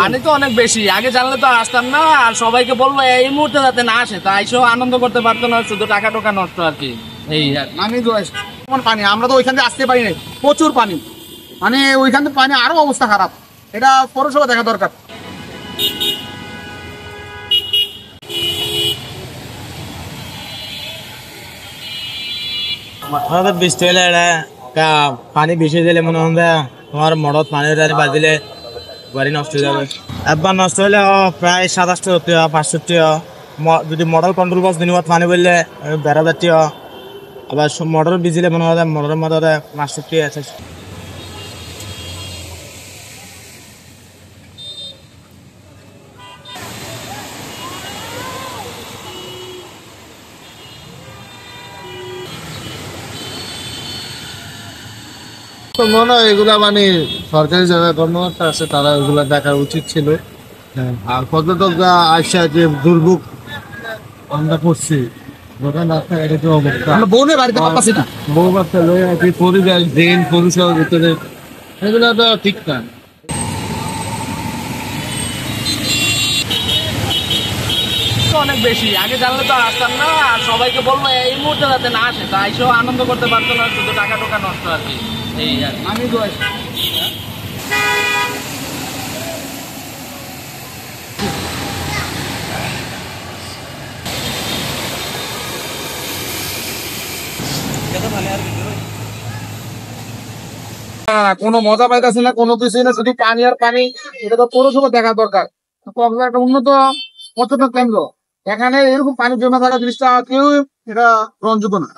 পানি তো অনেক বেশি, আগে জানলে তো আসতাম না। আর সবাইকে বলবো এই মুহূর্তে যাতে না আসে, তাই এসেও আনন্দ করতে পারতো না, শুধু টাকা টোকা নষ্ট আর কি। এই আর আমি পানি, আমরা তো ওইখান থেকে আসতে পারি না, প্রচুর পানি, মানে ওইখান থেকে পানি আরো অবস্থা খারাপ। এটা পৌরসভা দেখা দরকার। আমাদের বৃষ্টি হলে পানি বেশি দিলে মনে হয় তোমার মরদ পানি বাজিলে বাড়ি নষ্ট হয়ে যাবে। একবার নষ্ট হলে প্রায় 27-500 যদি মডেল কন্ট্রোল বক্স দিনবার পানি বললে 12,000। আবার মটর ভিজিলে মনে হয় মটরের মধ্যে 65 আছে। তো মনে হয় এগুলা মানে সরকারি যারা কর্মকর্তা আছে তারা এগুলা দেখা উচিত ছিল। আর পর্যটকরা আসা যে দুর্ভোগ আমরা করছি, বউনের বাড়িতে পাচ্ছি না, বউ বাচ্চা লয়ে আর কি পরিবেশ ড্রেন পরিষেবার ভিতরে, এগুলো তো ঠিক না। অনেক বেশি, আগে জানলে তো আসতাম না। আর সবাইকে বলবো এই মুহূর্তে যাতে না আসে, তাই এসেও আনন্দ করতে পারতো না, শুধু টাকা টোকা নষ্ট আর কি। এই আর আমি তো কোনো মজা পাইতেছে না, কোনো কিছুই না, শুধু পানি আর পানি। এটা তো পৌরসভা দেখা দরকার। কক্সবাজার একটা উন্নত পর্যটন কেন্দ্র, এখানে এরকম পানি জমা থাকা জিনিসটা কেউ এটা গ্রহণযোগ্য না।